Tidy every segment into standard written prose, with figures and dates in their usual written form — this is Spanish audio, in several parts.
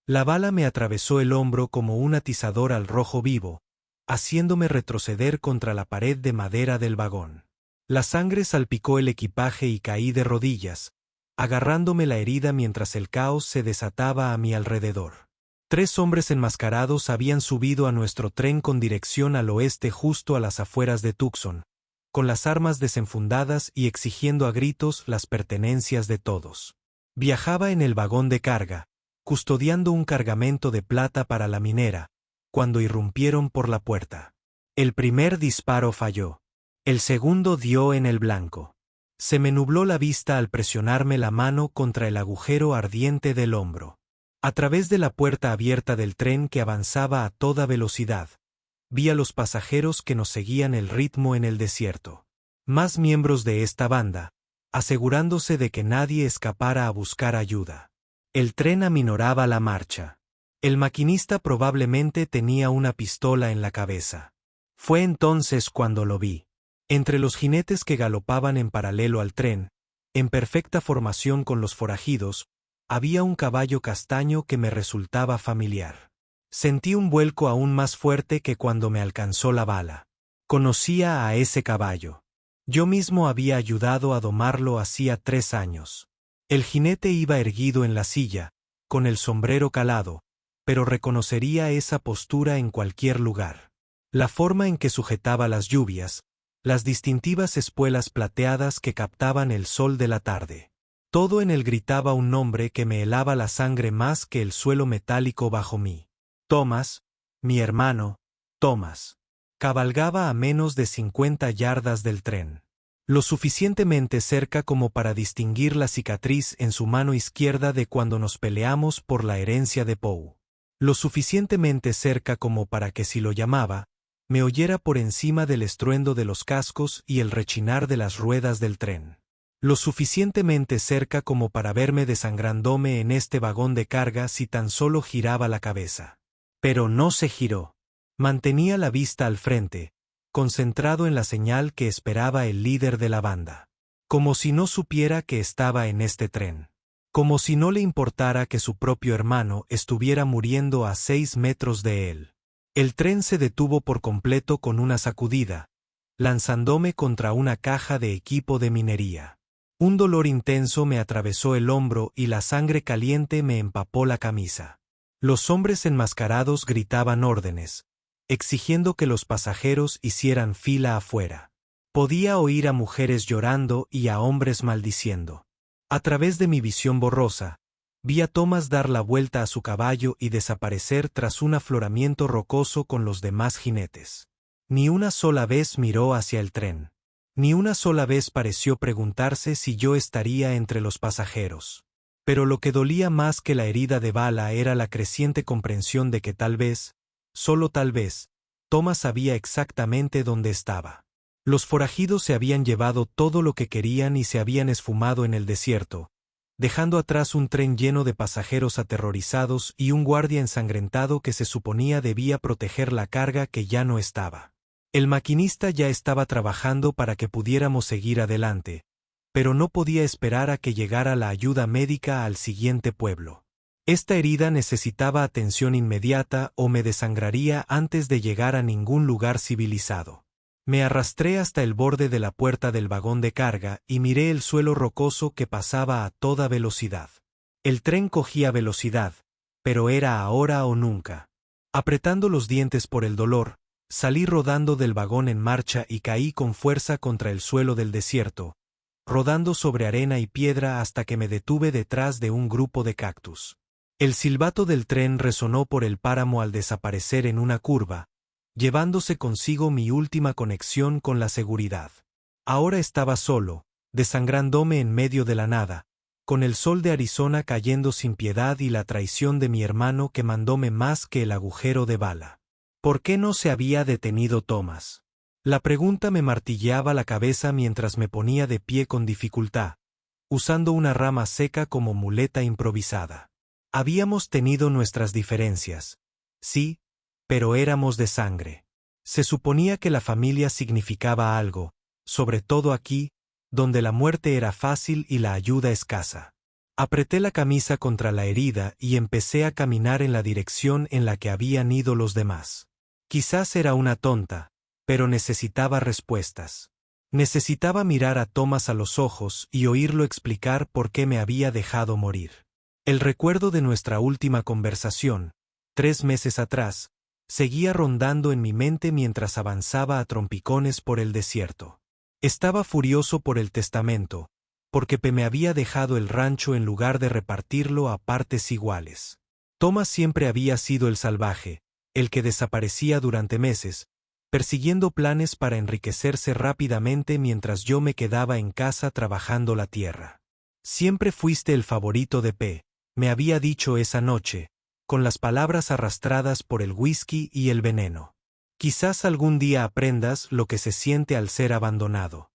La bala me atravesó el hombro como un atizador al rojo vivo, haciéndome retroceder contra la pared de madera del vagón. La sangre salpicó el equipaje y caí de rodillas, agarrándome la herida mientras el caos se desataba a mi alrededor. 3 hombres enmascarados habían subido a nuestro tren con dirección al oeste justo a las afueras de Tucson, con las armas desenfundadas y exigiendo a gritos las pertenencias de todos. Viajaba en el vagón de carga, custodiando un cargamento de plata para la minera, cuando irrumpieron por la puerta. El primer disparo falló. El segundo dio en el blanco. Se me nubló la vista al presionarme la mano contra el agujero ardiente del hombro. A través de la puerta abierta del tren que avanzaba a toda velocidad, vi a los pasajeros que nos seguían el ritmo en el desierto. Más miembros de esta banda, asegurándose de que nadie escapara a buscar ayuda. El tren aminoraba la marcha. El maquinista probablemente tenía una pistola en la cabeza. Fue entonces cuando lo vi. Entre los jinetes que galopaban en paralelo al tren, en perfecta formación con los forajidos, había un caballo castaño que me resultaba familiar. Sentí un vuelco aún más fuerte que cuando me alcanzó la bala. Conocía a ese caballo. Yo mismo había ayudado a domarlo hacía 3 años. El jinete iba erguido en la silla, con el sombrero calado, pero reconocería esa postura en cualquier lugar. La forma en que sujetaba las lluvias, las distintivas espuelas plateadas que captaban el sol de la tarde. Todo en él gritaba un nombre que me helaba la sangre más que el suelo metálico bajo mí. Thomas, mi hermano, Thomas. Cabalgaba a menos de 50 yardas del tren. Lo suficientemente cerca como para distinguir la cicatriz en su mano izquierda de cuando nos peleamos por la herencia de Poe. Lo suficientemente cerca como para que si lo llamaba, me oyera por encima del estruendo de los cascos y el rechinar de las ruedas del tren. Lo suficientemente cerca como para verme desangrándome en este vagón de carga si tan solo giraba la cabeza. Pero no se giró. Mantenía la vista al frente, concentrado en la señal que esperaba el líder de la banda. Como si no supiera que estaba en este tren. Como si no le importara que su propio hermano estuviera muriendo a 6 metros de él. El tren se detuvo por completo con una sacudida, lanzándome contra una caja de equipo de minería. Un dolor intenso me atravesó el hombro y la sangre caliente me empapó la camisa. Los hombres enmascarados gritaban órdenes, exigiendo que los pasajeros hicieran fila afuera. Podía oír a mujeres llorando y a hombres maldiciendo. A través de mi visión borrosa, vi a Thomas dar la vuelta a su caballo y desaparecer tras un afloramiento rocoso con los demás jinetes. Ni una sola vez miró hacia el tren. Ni una sola vez pareció preguntarse si yo estaría entre los pasajeros. Pero lo que dolía más que la herida de bala era la creciente comprensión de que tal vez, solo tal vez, Thomas sabía exactamente dónde estaba. Los forajidos se habían llevado todo lo que querían y se habían esfumado en el desierto, dejando atrás un tren lleno de pasajeros aterrorizados y un guardia ensangrentado que se suponía debía proteger la carga que ya no estaba. El maquinista ya estaba trabajando para que pudiéramos seguir adelante, pero no podía esperar a que llegara la ayuda médica al siguiente pueblo. Esta herida necesitaba atención inmediata o me desangraría antes de llegar a ningún lugar civilizado. Me arrastré hasta el borde de la puerta del vagón de carga y miré el suelo rocoso que pasaba a toda velocidad. El tren cogía velocidad, pero era ahora o nunca. Apretando los dientes por el dolor, salí rodando del vagón en marcha y caí con fuerza contra el suelo del desierto, rodando sobre arena y piedra hasta que me detuve detrás de un grupo de cactus. El silbato del tren resonó por el páramo al desaparecer en una curva, llevándose consigo mi última conexión con la seguridad. Ahora estaba solo, desangrándome en medio de la nada, con el sol de Arizona cayendo sin piedad y la traición de mi hermano que mandóme más que el agujero de bala. ¿Por qué no se había detenido Thomas? La pregunta me martilleaba la cabeza mientras me ponía de pie con dificultad, usando una rama seca como muleta improvisada. Habíamos tenido nuestras diferencias, sí, pero éramos de sangre. Se suponía que la familia significaba algo, sobre todo aquí, donde la muerte era fácil y la ayuda escasa. Apreté la camisa contra la herida y empecé a caminar en la dirección en la que habían ido los demás. Quizás era una tonta, pero necesitaba respuestas. Necesitaba mirar a Thomas a los ojos y oírlo explicar por qué me había dejado morir. El recuerdo de nuestra última conversación, 3 meses atrás, seguía rondando en mi mente mientras avanzaba a trompicones por el desierto. Estaba furioso por el testamento, porque P me había dejado el rancho en lugar de repartirlo a partes iguales. Thomas siempre había sido el salvaje, el que desaparecía durante meses, persiguiendo planes para enriquecerse rápidamente mientras yo me quedaba en casa trabajando la tierra. Siempre fuiste el favorito de P, me había dicho esa noche, con las palabras arrastradas por el whisky y el veneno. Quizás algún día aprendas lo que se siente al ser abandonado.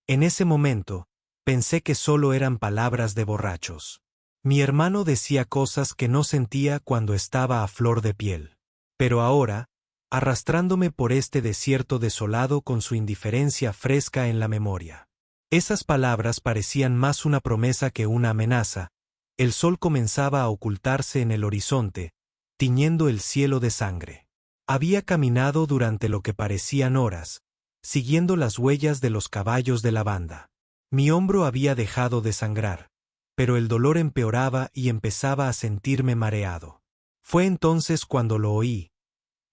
En ese momento, pensé que solo eran palabras de borrachos. Mi hermano decía cosas que no sentía cuando estaba a flor de piel. Pero ahora, arrastrándome por este desierto desolado con su indiferencia fresca en la memoria. Esas palabras parecían más una promesa que una amenaza. El sol comenzaba a ocultarse en el horizonte, tiñendo el cielo de sangre. Había caminado durante lo que parecían horas, siguiendo las huellas de los caballos de la banda. Mi hombro había dejado de sangrar, pero el dolor empeoraba y empezaba a sentirme mareado. Fue entonces cuando lo oí.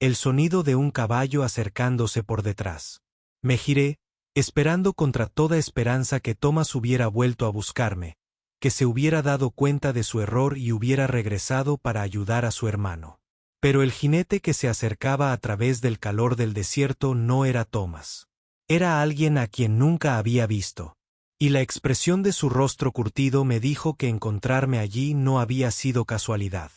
El sonido de un caballo acercándose por detrás. Me giré, esperando contra toda esperanza que Thomas hubiera vuelto a buscarme, que se hubiera dado cuenta de su error y hubiera regresado para ayudar a su hermano. Pero el jinete que se acercaba a través del calor del desierto no era Thomas. Era alguien a quien nunca había visto. Y la expresión de su rostro curtido me dijo que encontrarme allí no había sido casualidad.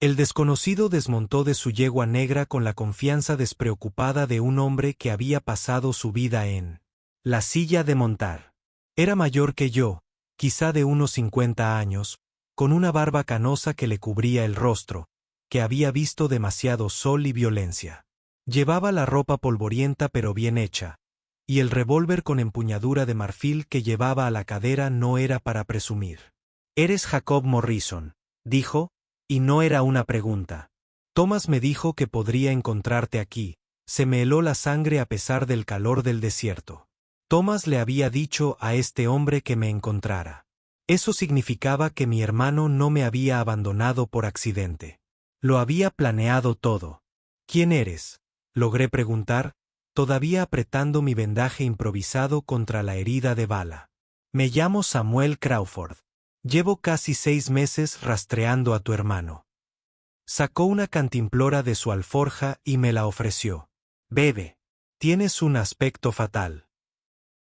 El desconocido desmontó de su yegua negra con la confianza despreocupada de un hombre que había pasado su vida en la silla de montar. Era mayor que yo, quizá de unos 50 años, con una barba canosa que le cubría el rostro, que había visto demasiado sol y violencia. Llevaba la ropa polvorienta pero bien hecha, y el revólver con empuñadura de marfil que llevaba a la cadera no era para presumir. «Eres Jacob Morrison», dijo, y no era una pregunta. Thomas me dijo que podría encontrarte aquí. Se me heló la sangre a pesar del calor del desierto. Thomas le había dicho a este hombre que me encontrara. Eso significaba que mi hermano no me había abandonado por accidente. Lo había planeado todo. «¿Quién eres?», logré preguntar, todavía apretando mi vendaje improvisado contra la herida de bala. «Me llamo Samuel Crawford. Llevo casi 6 meses rastreando a tu hermano». Sacó una cantimplora de su alforja y me la ofreció. «Bebe. Tienes un aspecto fatal».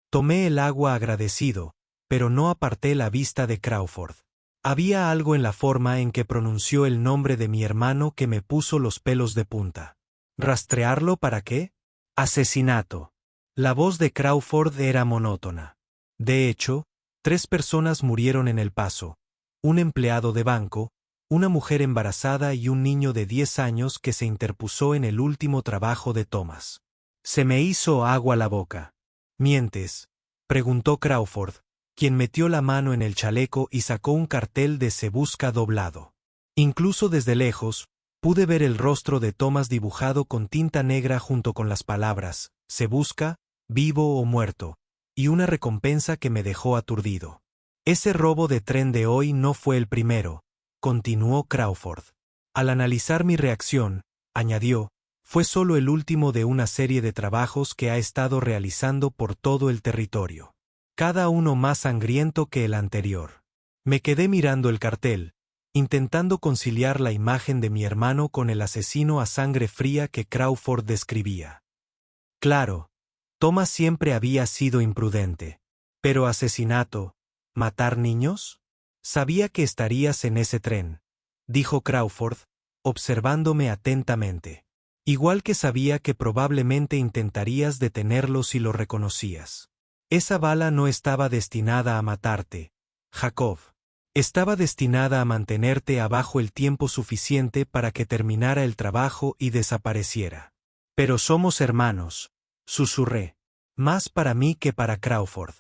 Tomé el agua agradecido, pero no aparté la vista de Crawford. Había algo en la forma en que pronunció el nombre de mi hermano que me puso los pelos de punta. ¿Rastrearlo para qué? Asesinato. La voz de Crawford era monótona. De hecho, 3 personas murieron en El Paso: un empleado de banco, una mujer embarazada y un niño de 10 años que se interpuso en el último trabajo de Thomas. Se me hizo agua la boca. «¿Mientes?», preguntó Crawford, quien metió la mano en el chaleco y sacó un cartel de «Se busca» doblado. Incluso desde lejos, pude ver el rostro de Thomas dibujado con tinta negra junto con las palabras «Se busca, vivo o muerto», y una recompensa que me dejó aturdido. «Ese robo de tren de hoy no fue el primero», continuó Crawford. Al analizar mi reacción, añadió, «fue solo el último de una serie de trabajos que ha estado realizando por todo el territorio. Cada uno más sangriento que el anterior». Me quedé mirando el cartel, intentando conciliar la imagen de mi hermano con el asesino a sangre fría que Crawford describía. Claro, Thomas siempre había sido imprudente. Pero asesinato, ¿matar niños? «Sabía que estarías en ese tren», dijo Crawford, observándome atentamente. «Igual que sabía que probablemente intentarías detenerlo si lo reconocías. Esa bala no estaba destinada a matarte, Jacob. Estaba destinada a mantenerte abajo el tiempo suficiente para que terminara el trabajo y desapareciera». «Pero somos hermanos», susurré. Más para mí que para Crawford.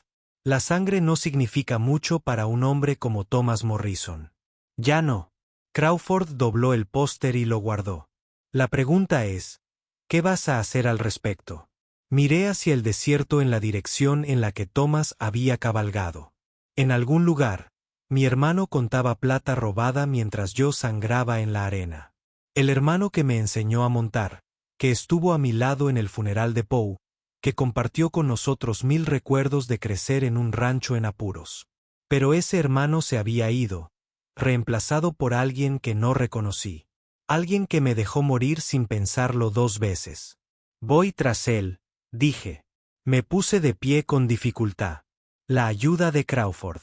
La sangre no significa mucho para un hombre como Thomas Morrison. Ya no. Crawford dobló el póster y lo guardó. La pregunta es, ¿qué vas a hacer al respecto? Miré hacia el desierto en la dirección en la que Thomas había cabalgado. En algún lugar, mi hermano contaba plata robada mientras yo sangraba en la arena. El hermano que me enseñó a montar, que estuvo a mi lado en el funeral de Poe, que compartió con nosotros 1000 recuerdos de crecer en un rancho en apuros. Pero ese hermano se había ido, reemplazado por alguien que no reconocí. Alguien que me dejó morir sin pensarlo 2 veces. Voy tras él, dije. Me puse de pie con dificultad. La ayuda de Crawford.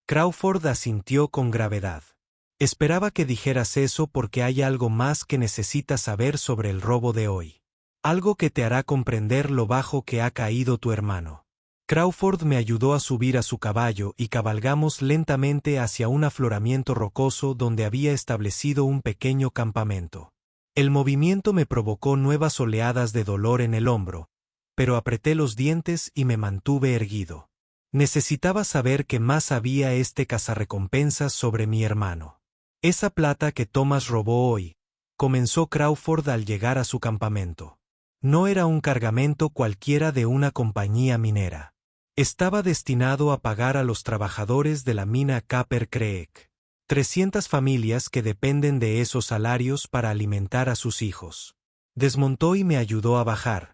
Crawford asintió con gravedad. Esperaba que dijeras eso porque hay algo más que necesitas saber sobre el robo de hoy. Algo que te hará comprender lo bajo que ha caído tu hermano. Crawford me ayudó a subir a su caballo y cabalgamos lentamente hacia un afloramiento rocoso donde había establecido un pequeño campamento. El movimiento me provocó nuevas oleadas de dolor en el hombro, pero apreté los dientes y me mantuve erguido. Necesitaba saber qué más había este cazarrecompensas sobre mi hermano. Esa plata que Thomas robó hoy, comenzó Crawford al llegar a su campamento. No era un cargamento cualquiera de una compañía minera. Estaba destinado a pagar a los trabajadores de la mina Copper Creek. 300 familias que dependen de esos salarios para alimentar a sus hijos. Desmontó y me ayudó a bajar.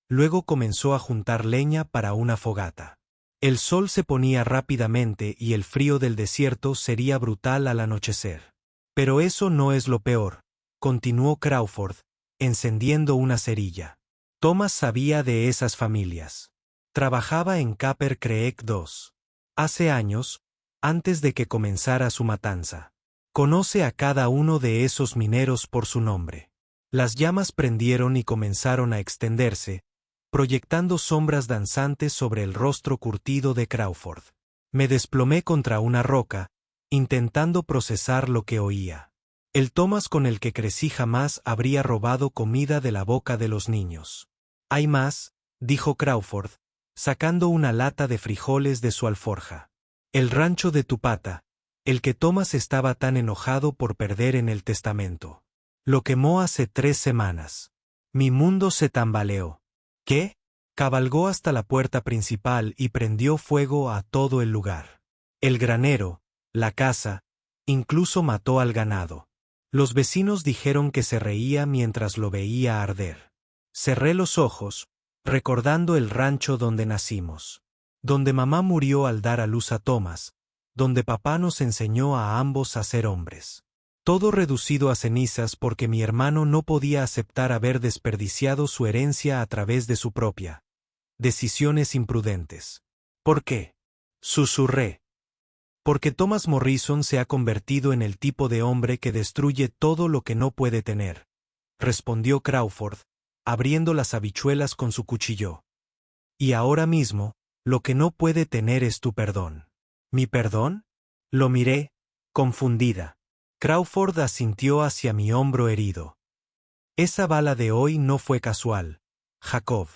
Luego comenzó a juntar leña para una fogata. El sol se ponía rápidamente y el frío del desierto sería brutal al anochecer. Pero eso no es lo peor, continuó Crawford, encendiendo una cerilla. Thomas sabía de esas familias. Trabajaba en Copper Creek 2. Hace años, antes de que comenzara su matanza. Conoce a cada uno de esos mineros por su nombre. Las llamas prendieron y comenzaron a extenderse, proyectando sombras danzantes sobre el rostro curtido de Crawford. Me desplomé contra una roca, intentando procesar lo que oía. El Thomas con el que crecí jamás habría robado comida de la boca de los niños. Hay más, dijo Crawford, sacando una lata de frijoles de su alforja. El rancho de Tupata, el que Thomas estaba tan enojado por perder en el testamento. Lo quemó hace 3 semanas. Mi mundo se tambaleó. ¿Qué? Cabalgó hasta la puerta principal y prendió fuego a todo el lugar. El granero, la casa, incluso mató al ganado. Los vecinos dijeron que se reía mientras lo veía arder. Cerré los ojos, recordando el rancho donde nacimos. Donde mamá murió al dar a luz a Thomas, donde papá nos enseñó a ambos a ser hombres. Todo reducido a cenizas porque mi hermano no podía aceptar haber desperdiciado su herencia a través de su propia. Decisiones imprudentes. ¿Por qué? Susurré. Porque Thomas Morrison se ha convertido en el tipo de hombre que destruye todo lo que no puede tener, respondió Crawford, abriendo las habichuelas con su cuchillo. Y ahora mismo, lo que no puede tener es tu perdón. ¿Mi perdón? Lo miré, confundida. Crawford asintió hacia mi hombro herido. Esa bala de hoy no fue casual, Jacob.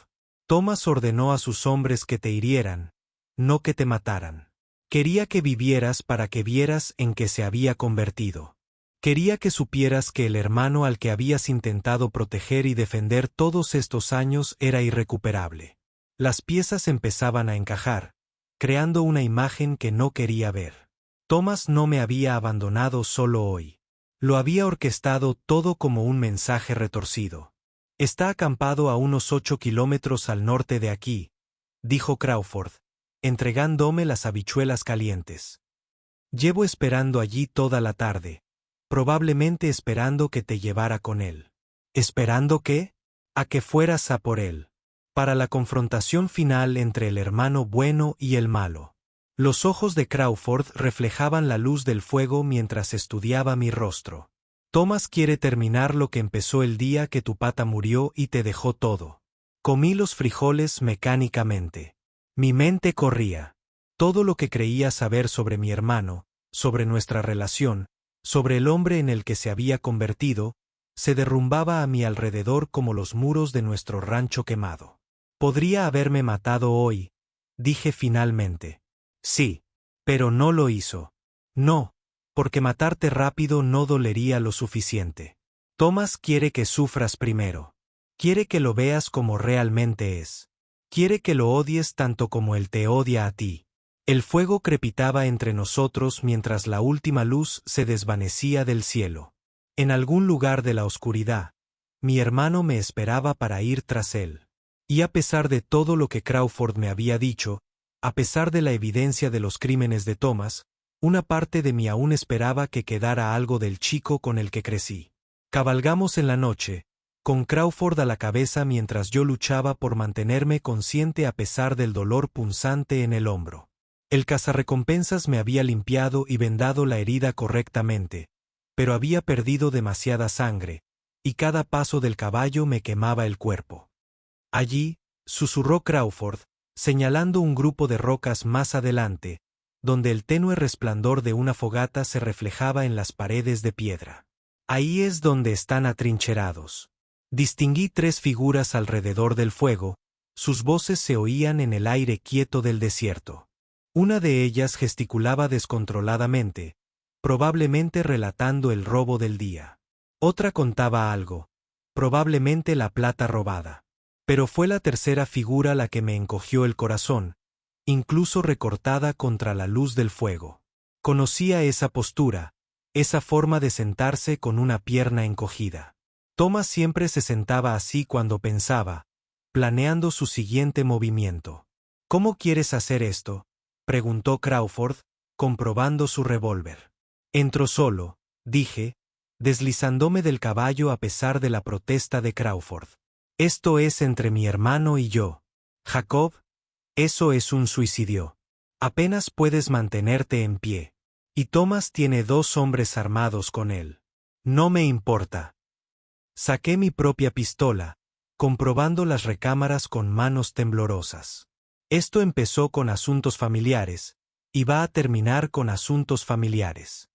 Thomas ordenó a sus hombres que te hirieran, no que te mataran. Quería que vivieras para que vieras en qué se había convertido. Quería que supieras que el hermano al que habías intentado proteger y defender todos estos años era irrecuperable. Las piezas empezaban a encajar, creando una imagen que no quería ver. Thomas no me había abandonado solo hoy. Lo había orquestado todo como un mensaje retorcido. Está acampado a unos 8 kilómetros al norte de aquí, dijo Crawford, entregándome las habichuelas calientes. Llevo esperando allí toda la tarde, probablemente esperando que te llevara con él. ¿Esperando qué? A que fueras a por él. Para la confrontación final entre el hermano bueno y el malo. Los ojos de Crawford reflejaban la luz del fuego mientras estudiaba mi rostro. Thomas quiere terminar lo que empezó el día que tu pata murió y te dejó todo. Comí los frijoles mecánicamente. Mi mente corría. Todo lo que creía saber sobre mi hermano, sobre nuestra relación, sobre el hombre en el que se había convertido, se derrumbaba a mi alrededor como los muros de nuestro rancho quemado. Podría haberme matado hoy, dije finalmente. Sí. Pero no lo hizo. No, porque matarte rápido no dolería lo suficiente. Thomas quiere que sufras primero. Quiere que lo veas como realmente es. Quiere que lo odies tanto como él te odia a ti. El fuego crepitaba entre nosotros mientras la última luz se desvanecía del cielo. En algún lugar de la oscuridad, mi hermano me esperaba para ir tras él. Y a pesar de todo lo que Crawford me había dicho, a pesar de la evidencia de los crímenes de Thomas, una parte de mí aún esperaba que quedara algo del chico con el que crecí. Cabalgamos en la noche, con Crawford a la cabeza mientras yo luchaba por mantenerme consciente a pesar del dolor punzante en el hombro. El cazarrecompensas me había limpiado y vendado la herida correctamente, pero había perdido demasiada sangre, y cada paso del caballo me quemaba el cuerpo. Allí, susurró Crawford, señalando un grupo de rocas más adelante, donde el tenue resplandor de una fogata se reflejaba en las paredes de piedra. Ahí es donde están atrincherados. Distinguí 3 figuras alrededor del fuego, sus voces se oían en el aire quieto del desierto. Una de ellas gesticulaba descontroladamente, probablemente relatando el robo del día. Otra contaba algo, probablemente la plata robada. Pero fue la tercera figura la que me encogió el corazón, incluso recortada contra la luz del fuego. Conocía esa postura, esa forma de sentarse con una pierna encogida. Thomas siempre se sentaba así cuando pensaba, planeando su siguiente movimiento. ¿Cómo quieres hacer esto?, preguntó Crawford, comprobando su revólver. Entro solo, dije, deslizándome del caballo a pesar de la protesta de Crawford. Esto es entre mi hermano y yo. Jacob, eso es un suicidio. Apenas puedes mantenerte en pie. Y Thomas tiene 2 hombres armados con él. No me importa. Saqué mi propia pistola, comprobando las recámaras con manos temblorosas. Esto empezó con asuntos familiares, y va a terminar con asuntos familiares.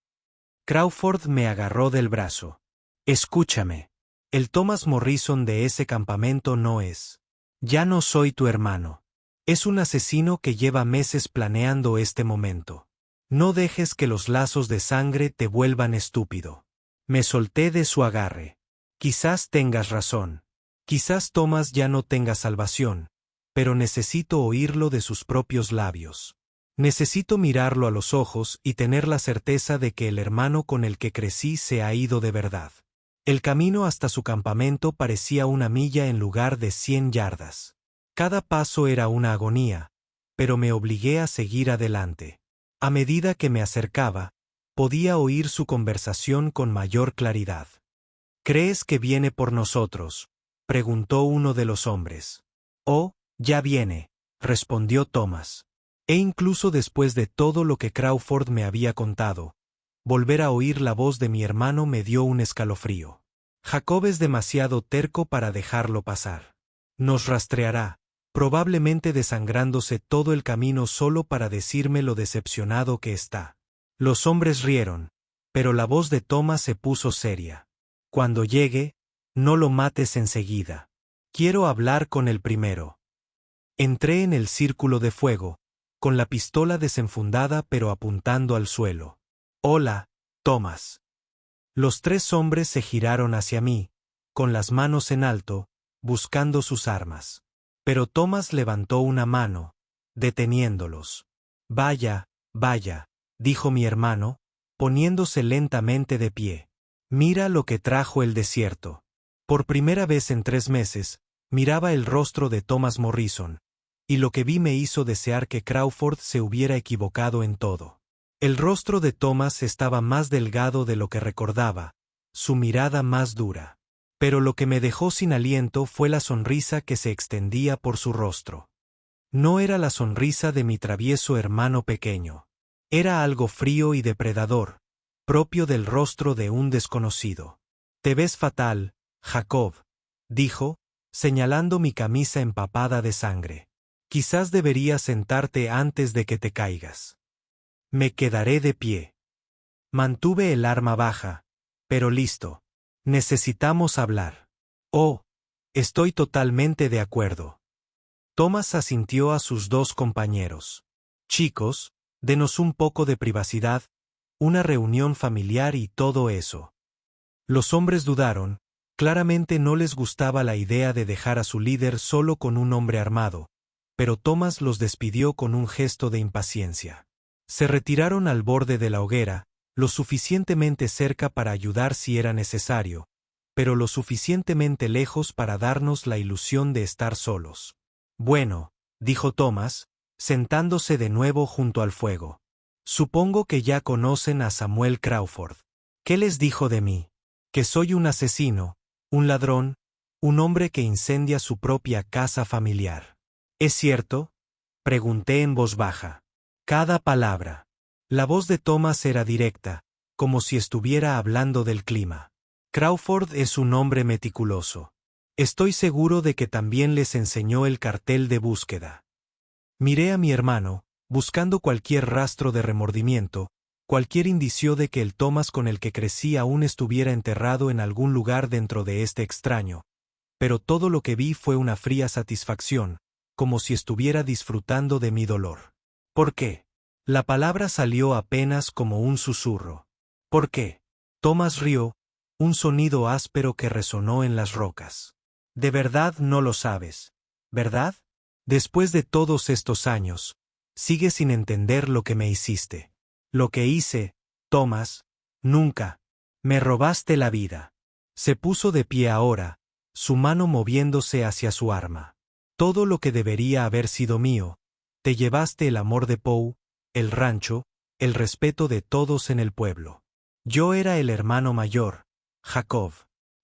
Crawford me agarró del brazo. Escúchame. El Thomas Morrison de ese campamento no es. Ya no soy tu hermano. Es un asesino que lleva meses planeando este momento. No dejes que los lazos de sangre te vuelvan estúpido. Me solté de su agarre. Quizás tengas razón. Quizás Thomas ya no tenga salvación, pero necesito oírlo de sus propios labios. Necesito mirarlo a los ojos y tener la certeza de que el hermano con el que crecí se ha ido de verdad. El camino hasta su campamento parecía una milla en lugar de 100 yardas. Cada paso era una agonía, pero me obligué a seguir adelante. A medida que me acercaba, podía oír su conversación con mayor claridad. ¿Crees que viene por nosotros?, preguntó uno de los hombres. Oh, ya viene, respondió Thomas. E incluso después de todo lo que Crawford me había contado, volver a oír la voz de mi hermano me dio un escalofrío. Jacob es demasiado terco para dejarlo pasar. Nos rastreará, probablemente desangrándose todo el camino solo para decirme lo decepcionado que está. Los hombres rieron, pero la voz de Thomas se puso seria. Cuando llegue, no lo mates enseguida. Quiero hablar con el primero. Entré en el círculo de fuego, con la pistola desenfundada pero apuntando al suelo. Hola, Thomas. Los 3 hombres se giraron hacia mí, con las manos en alto, buscando sus armas. Pero Thomas levantó una mano, deteniéndolos. Vaya, vaya, dijo mi hermano, poniéndose lentamente de pie. Mira lo que trajo el desierto. Por primera vez en 3 meses, miraba el rostro de Thomas Morrison, y lo que vi me hizo desear que Crawford se hubiera equivocado en todo. El rostro de Thomas estaba más delgado de lo que recordaba, su mirada más dura. Pero lo que me dejó sin aliento fue la sonrisa que se extendía por su rostro. No era la sonrisa de mi travieso hermano pequeño. Era algo frío y depredador, propio del rostro de un desconocido. Te ves fatal, Jacob, dijo, señalando mi camisa empapada de sangre. Quizás deberías sentarte antes de que te caigas. Me quedaré de pie. Mantuve el arma baja, pero listo. Necesitamos hablar. Oh, estoy totalmente de acuerdo. Thomas asintió a sus 2 compañeros. Chicos, Denos un poco de privacidad, una reunión familiar y todo eso. Los hombres dudaron, claramente no les gustaba la idea de dejar a su líder solo con un hombre armado, pero Thomas los despidió con un gesto de impaciencia. Se retiraron al borde de la hoguera, lo suficientemente cerca para ayudar si era necesario, pero lo suficientemente lejos para darnos la ilusión de estar solos. Bueno, dijo Thomas, sentándose de nuevo junto al fuego. Supongo que ya conocen a Samuel Crawford. ¿Qué les dijo de mí? Que soy un asesino, un ladrón, un hombre que incendia su propia casa familiar. ¿Es cierto? Pregunté en voz baja. Cada palabra. La voz de Thomas era directa, como si estuviera hablando del clima. Crawford es un hombre meticuloso. Estoy seguro de que también les enseñó el cartel de búsqueda. Miré a mi hermano, buscando cualquier rastro de remordimiento, cualquier indicio de que el Thomas con el que crecí aún estuviera enterrado en algún lugar dentro de este extraño, pero todo lo que vi fue una fría satisfacción, como si estuviera disfrutando de mi dolor. ¿Por qué? La palabra salió apenas como un susurro. ¿Por qué? Thomas rió, un sonido áspero que resonó en las rocas. De verdad no lo sabes, ¿verdad? Después de todos estos años, sigues sin entender lo que me hiciste. Lo que hice, Thomas, nunca. Me robaste la vida. Se puso de pie ahora, su mano moviéndose hacia su arma. Todo lo que debería haber sido mío. Te llevaste el amor de Poe, el rancho, el respeto de todos en el pueblo. Yo era el hermano mayor, Jacob.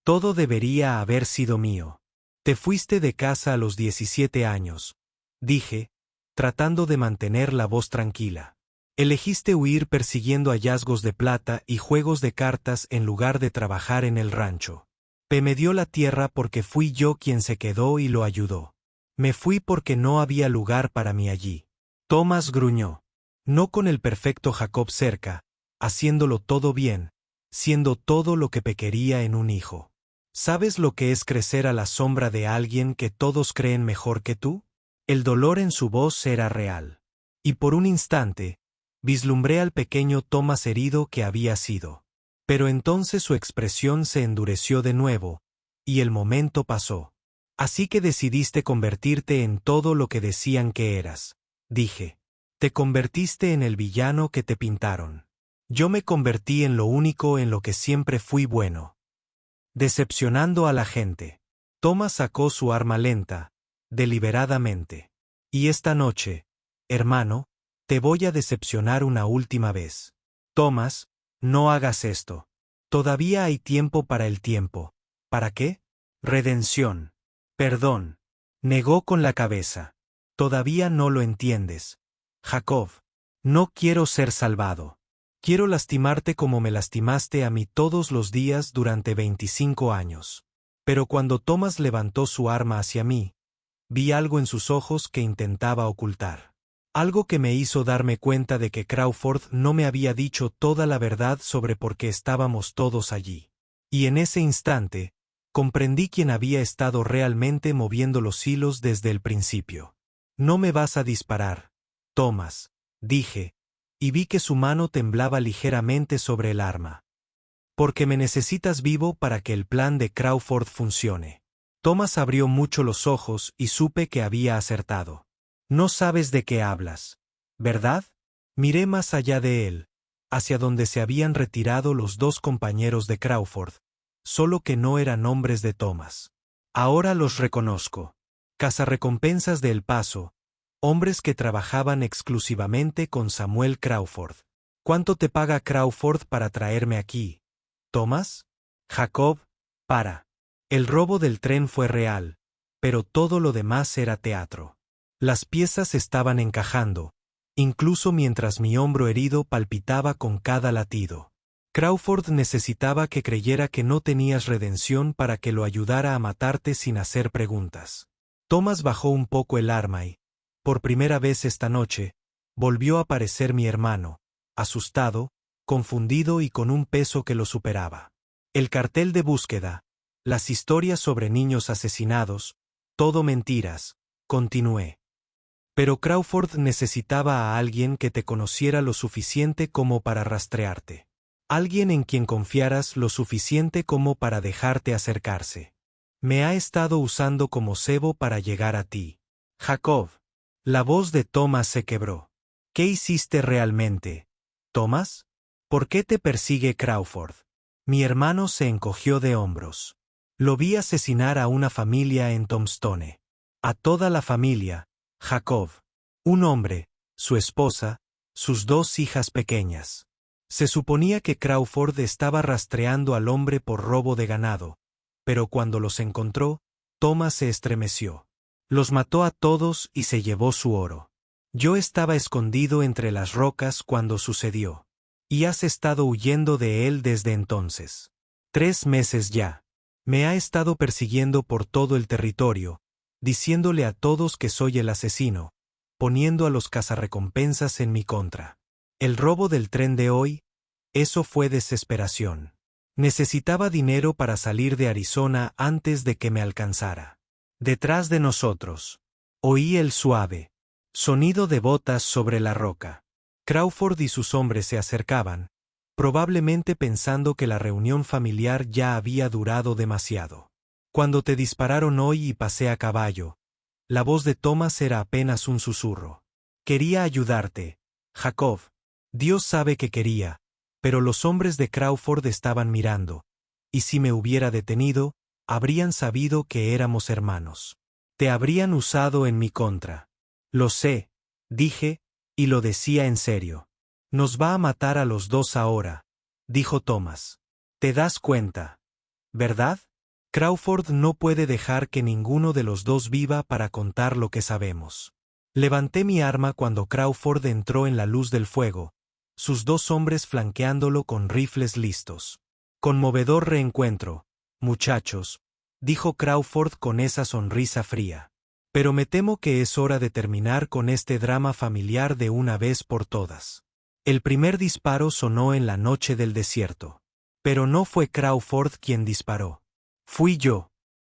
Todo debería haber sido mío. Te fuiste de casa a los 17 años, dije, tratando de mantener la voz tranquila. Elegiste huir persiguiendo hallazgos de plata y juegos de cartas en lugar de trabajar en el rancho. P me dio la tierra porque fui yo quien se quedó y lo ayudó. Me fui porque no había lugar para mí allí. Thomas gruñó. No con el perfecto Jacob cerca, haciéndolo todo bien, siendo todo lo que quería en un hijo. ¿Sabes lo que es crecer a la sombra de alguien que todos creen mejor que tú? El dolor en su voz era real. Y por un instante, vislumbré al pequeño Thomas herido que había sido. Pero entonces su expresión se endureció de nuevo, y el momento pasó. Así que decidiste convertirte en todo lo que decían que eras, dije. Te convertiste en el villano que te pintaron. Yo me convertí en lo único en lo que siempre fui bueno. Decepcionando a la gente. Thomas sacó su arma lenta, deliberadamente. Y esta noche, hermano, te voy a decepcionar una última vez. Thomas, no hagas esto. Todavía hay tiempo para el tiempo. ¿Para qué? Redención. Perdón. Negó con la cabeza. Todavía no lo entiendes. Jacob. No quiero ser salvado. Quiero lastimarte como me lastimaste a mí todos los días durante 25 años. Pero cuando Thomas levantó su arma hacia mí, vi algo en sus ojos que intentaba ocultar. Algo que me hizo darme cuenta de que Crawford no me había dicho toda la verdad sobre por qué estábamos todos allí. Y en ese instante, comprendí quién había estado realmente moviendo los hilos desde el principio. No me vas a disparar, Thomas, dije, y vi que su mano temblaba ligeramente sobre el arma. Porque me necesitas vivo para que el plan de Crawford funcione. Thomas abrió mucho los ojos y supe que había acertado. No sabes de qué hablas, ¿verdad? Miré más allá de él, hacia donde se habían retirado los dos compañeros de Crawford, solo que no eran hombres de Thomas. Ahora los reconozco. Cazarrecompensas de El Paso, hombres que trabajaban exclusivamente con Samuel Crawford. ¿Cuánto te paga Crawford para traerme aquí? ¿Thomas? Jacob, para. El robo del tren fue real, pero todo lo demás era teatro. Las piezas estaban encajando, incluso mientras mi hombro herido palpitaba con cada latido. Crawford necesitaba que creyera que no tenías redención para que lo ayudara a matarte sin hacer preguntas. Thomas bajó un poco el arma y, por primera vez esta noche, volvió a aparecer mi hermano, asustado, confundido y con un peso que lo superaba. El cartel de búsqueda, las historias sobre niños asesinados, todo mentiras, continué. Pero Crawford necesitaba a alguien que te conociera lo suficiente como para rastrearte. Alguien en quien confiaras lo suficiente como para dejarte acercarse. Me ha estado usando como cebo para llegar a ti. Jacob. La voz de Thomas se quebró. ¿Qué hiciste realmente, Thomas? ¿Por qué te persigue Crawford? Mi hermano se encogió de hombros. Lo vi asesinar a una familia en Tombstone. A toda la familia, Jacob. Un hombre, su esposa, sus 2 hijas pequeñas. Se suponía que Crawford estaba rastreando al hombre por robo de ganado, pero cuando los encontró, Thomas se estremeció. Los mató a todos y se llevó su oro. Yo estaba escondido entre las rocas cuando sucedió. Y has estado huyendo de él desde entonces. 3 meses ya. Me ha estado persiguiendo por todo el territorio, diciéndole a todos que soy el asesino, poniendo a los cazarrecompensas en mi contra. El robo del tren de hoy, eso fue desesperación. Necesitaba dinero para salir de Arizona antes de que me alcanzara. Detrás de nosotros. Oí el suave sonido de botas sobre la roca. Crawford y sus hombres se acercaban, probablemente pensando que la reunión familiar ya había durado demasiado. Cuando te dispararon hoy y pasé a caballo, la voz de Thomas era apenas un susurro. Quería ayudarte, Jacob. Dios sabe que quería, pero los hombres de Crawford estaban mirando, y si me hubiera detenido, habrían sabido que éramos hermanos. Te habrían usado en mi contra. Lo sé, dije, y lo decía en serio. Nos va a matar a los 2 ahora, dijo Thomas. ¿Te das cuenta? ¿Verdad? Crawford no puede dejar que ninguno de los 2 viva para contar lo que sabemos. Levanté mi arma cuando Crawford entró en la luz del fuego, sus 2 hombres flanqueándolo con rifles listos. Conmovedor reencuentro, muchachos, dijo Crawford con esa sonrisa fría. Pero me temo que es hora de terminar con este drama familiar de una vez por todas. El primer disparo sonó en la noche del desierto. Pero no fue Crawford quien disparó. Fui yo.